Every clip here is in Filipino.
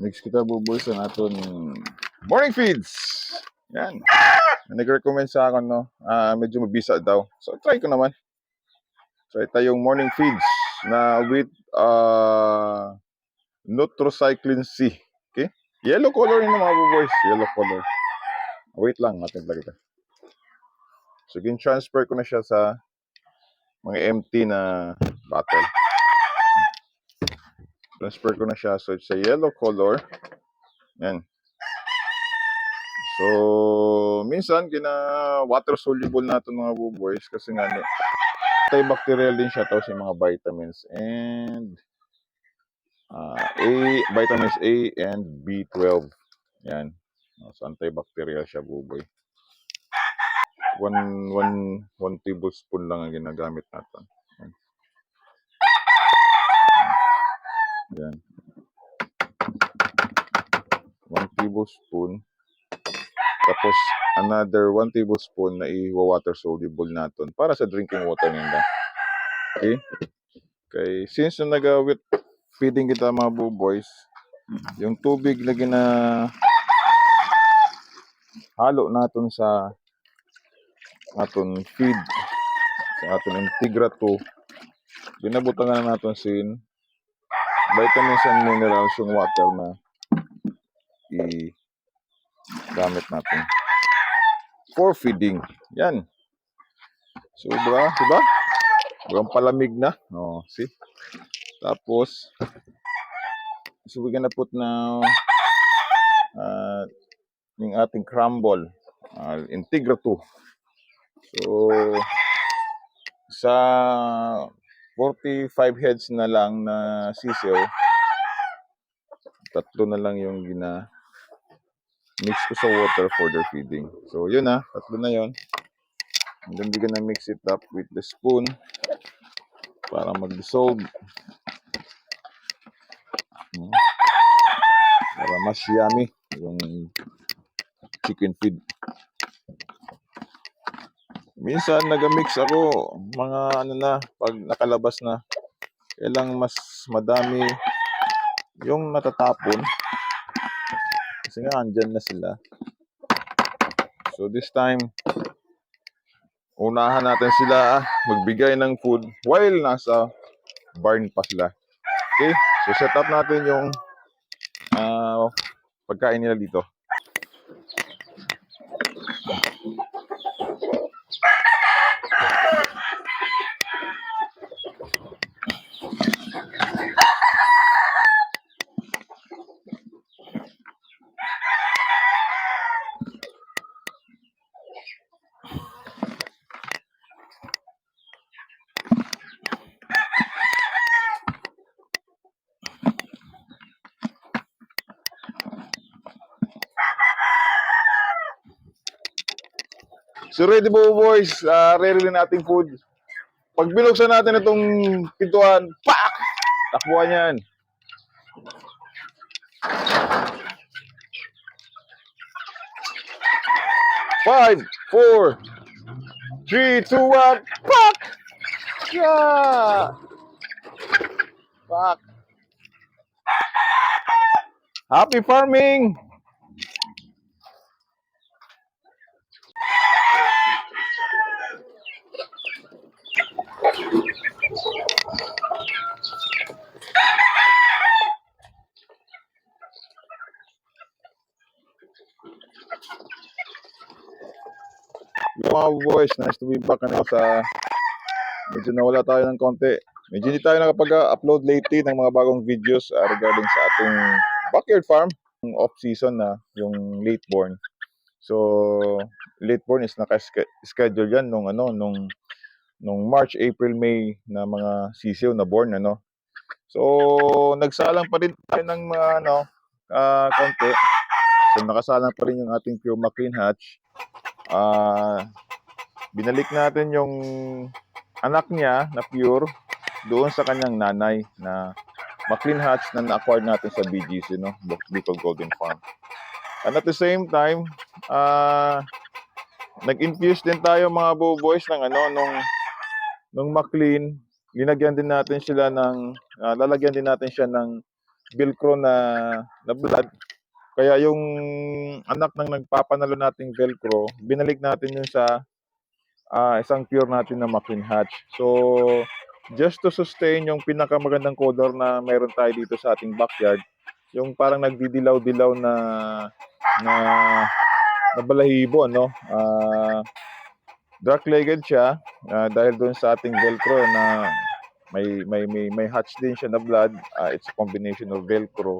Mix kita buboy sa naton morning feeds. Yan. Nag-recommend sa akin, no? Medyo mabisa daw. So, try ko naman. Try tayong morning feeds na with Nutrocycline C. Okay? Yellow color yun mga buboys. Yellow color. Wait lang, natin lagi. So, transfer ko na siya sa mga empty na bottle. Transfer ko na siya. So, it's a yellow color. Yan. So, minsan, water soluble natin mga buboys kasi nga, antibacterial din siya tapos yung mga vitamins and vitamins A and B12. Yan. So, antibacterial siya buboy. One tablespoon lang ang ginagamit natin. Yan. 1 tablespoon. Tapos, another 1 tablespoon na i-water soluble natin para sa drinking water nila. Okay? Okay. Since nag-wet feeding kita mga buboys, yung tubig na halo natin sa aton feed, sa aton Integra 2, binabutangan na natin sin vitamins and minerals yung water na i-gamit natin for feeding. Yan. So, diba? Diba palamig na. Oh, see? Tapos, so we're gonna put now yung ating crumble, Integra 2. So, sa 45 heads na lang na sisiw, 3 na lang yung mix ko sa water for their feeding. So, yun 3 na yun. And then we're gonna mix it up with the spoon para mag-dissolve. Para mas yummy yung chicken feed. Minsan nagamix ako mga pag nakalabas na, kailang mas madami yung natatapon kasi nga andyan na sila. So this time, unahan natin sila magbigay ng food while nasa barn pa sila. Okay? So set up natin yung pagkain nila dito. So ready po boys, ready na nating food. Pag binuksan natin itong pintuan, pak! Takbuhan yan. Five, 4, 3, 2, 1, pak! Yeah! Pak! Happy farming! Mga boys, nice to be back medyo nawala tayo ng konti. Medyo hindi tayo nakapag-upload lately ng mga bagong videos regarding sa ating backyard farm. Off-season na, yung late born. So, late born is naka-schedule yan nung March, April, May na mga sisiw na born, So, nagsalang pa rin tayo ng mga, konti. So, nakasalang pa rin yung ating pure McLean hatch. Binalik natin yung anak niya na pure doon sa kanyang nanay na McLean hatch na na-acquire natin sa BGC, Bicol Golden Farm. And at the same time, nag-infuse din tayo mga boys ng nung McLean. Lalagyan din natin siya ng Velcro na blood. Kaya yung anak ng nagpapanalo nating Velcro, binalik natin yun sa isang pure natin na Maclean Hatch. So, just to sustain yung pinakamagandang color na meron tayo dito sa ating backyard, yung parang nagdidilaw-dilaw na na balahibo, ano? Dark-legged siya dahil doon sa ating Velcro na may hatch din siya na blood. It's a combination of Velcro.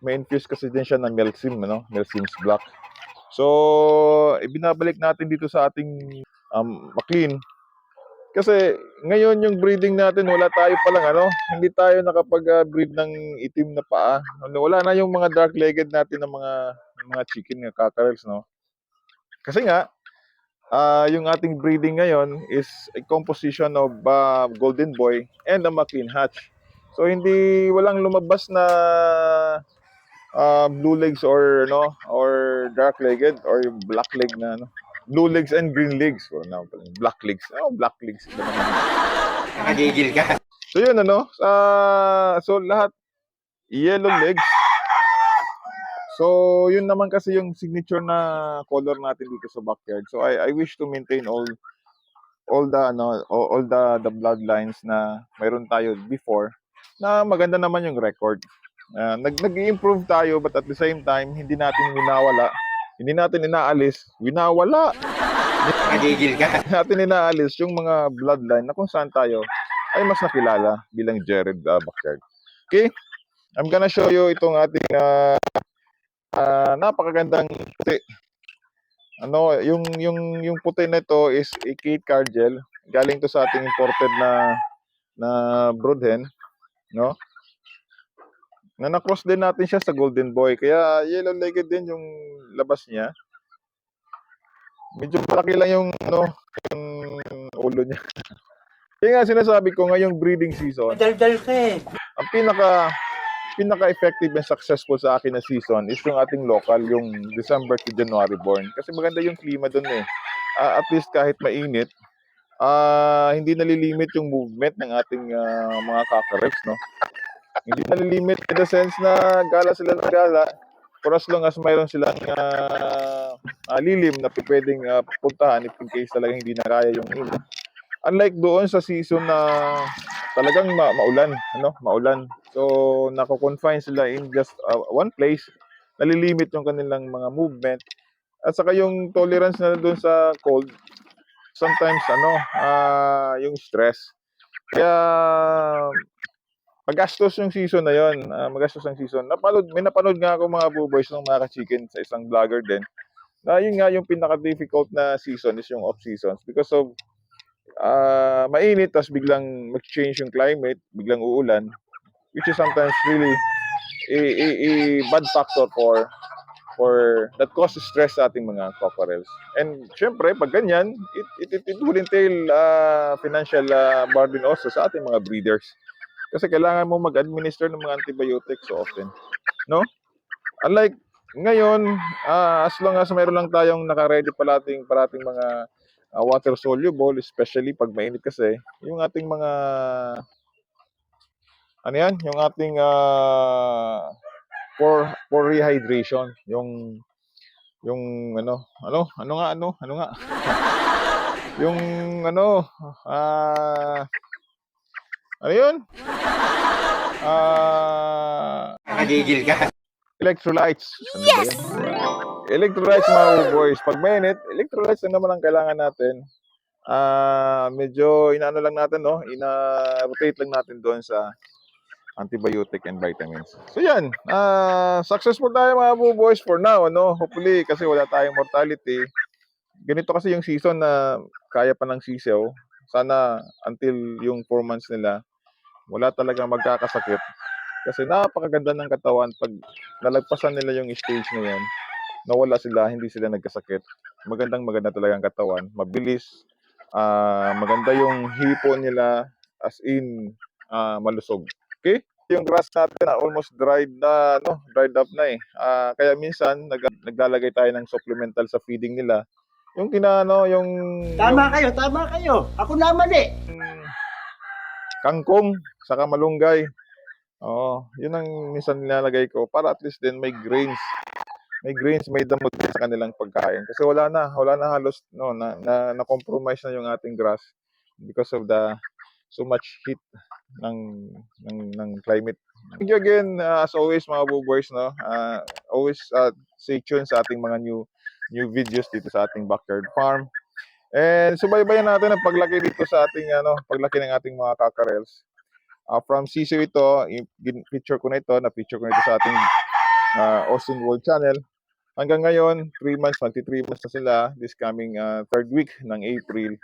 May infuse kasi din siya ng Melsim, ano? Melsim's Black. So, ibinabalik natin dito sa ating Maclean. Kasi ngayon yung breeding natin, wala tayo palang ano, hindi tayo nakapag-breed ng itim na paa. Wala na yung mga dark-legged natin ng mga chicken, ng cockerels, no? Kasi nga, yung ating breeding ngayon is a composition of Golden Boy and a Maclean Hatch. So hindi walang lumabas na blue legs or dark legged or yung black leg na blue legs and green legs or black legs. Black legs. Nakagigil ka. So yun so lahat yellow legs. So yun naman kasi yung signature na color natin dito sa backyard. So I wish to maintain all the bloodlines na mayroon tayo before na maganda naman yung record. Nag-i-improve tayo but at the same time hindi natin winawala, hindi natin inaalis, winawala. Nakagigil ka. Hindi natin inaalis yung mga bloodline na kung saan tayo ay mas nakilala bilang Jared Backyard. Okay? I'm gonna show you itong ating napakagandang puti. Yung puti na ito is a Kate Cargel. Galing to sa ating imported na broodhen, no? Na-cross din natin siya sa Golden Boy. Kaya yellow-legged din yung labas niya. Medyo malaki lang yung ulo niya. Kaya nga sinasabi ko ngayong breeding season, Dal-dal ka eh. ang pinaka-effective and successful sa akin na season is yung ating local, yung December to January born. Kasi maganda yung klima doon eh. At least kahit mainit, hindi nalilimit yung movement ng ating mga cockerels, no? Hindi nalilimit in the sense na gala sila ng gala for as long as mayroon silang lilim na pwedeng puntahan if in case talagang hindi na kaya yung init. Unlike doon sa season na talagang maulan. So, nako-confine sila in just one place. Nalilimit yung kanilang mga movement. At saka yung tolerance na doon sa cold, sometimes yung stress. Kaya magastos yung season na yon, magastos ang season. May napanood nga ako mga boys ng mga ka-chicken sa isang vlogger din. Na yun nga yung pinaka-difficult na season is yung off seasons because of mainit tas biglang mag-change yung climate, biglang uulan, which is sometimes really a bad factor for that causes stress sa ating mga cockerels. And syempre, pag ganyan, it will entail financial burden also sa ating mga breeders. Kasi kailangan mo mag-administer ng mga antibiotics so often. No? Unlike ngayon, as long as mayroon lang tayong naka-ready parating mga water soluble, especially pag mainit kasi, yung ating mga yung ating for rehydration, yung nga yung yun? Nakagigil ka. Electrolytes. Yes! Electrolytes mga boys. Pag mainit, electrolytes na naman ang kailangan natin. Medyo inaano lang natin, no? Ina-rotate lang natin doon sa antibiotic and vitamins. So yan, successful tayo mga boys for now, no? Hopefully, kasi wala tayong mortality. Ganito kasi yung season na kaya pa ng sisew. Sana until yung 4 months nila, wala talagang magkakasakit. Kasi napakaganda ng katawan pag nalagpasan nila yung stage na yan, nawala sila, hindi sila nagkasakit. Maganda talagang katawan, mabilis, maganda yung hipo nila as in malusog. Okay? Yung grass natin almost dried up na eh. Kaya minsan naglalagay tayo ng supplemental sa feeding nila. Yung Tama kayo. Ako naman eh. kangkong saka malunggay. Oo, yun ang minsan nilalagay ko para at least din may grains. May grains, may damot din sa kanilang pagkain. Kasi wala na halos no na compromise na yung ating grass because of the so much heat ng climate. Thank you again, as always mga boys, no. Always stay tuned sa ating mga new videos dito sa ating backyard farm. And subaybayan natin ang paglaki dito sa ating paglaki ng ating mga kakarels. From Sisio ito, picture ko na ito, na-picture ko na ito sa ating Austin World Channel. Hanggang ngayon, 3 months, 23 months na sila this coming third week ng April.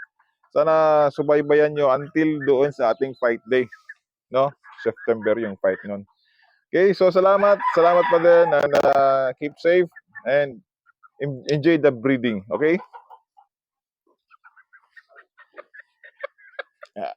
Sana subaybayan nyo until doon sa ating fight day, no? September yung fight nun. Okay, so salamat pa din, and keep safe and enjoy the breeding, okay? Yeah.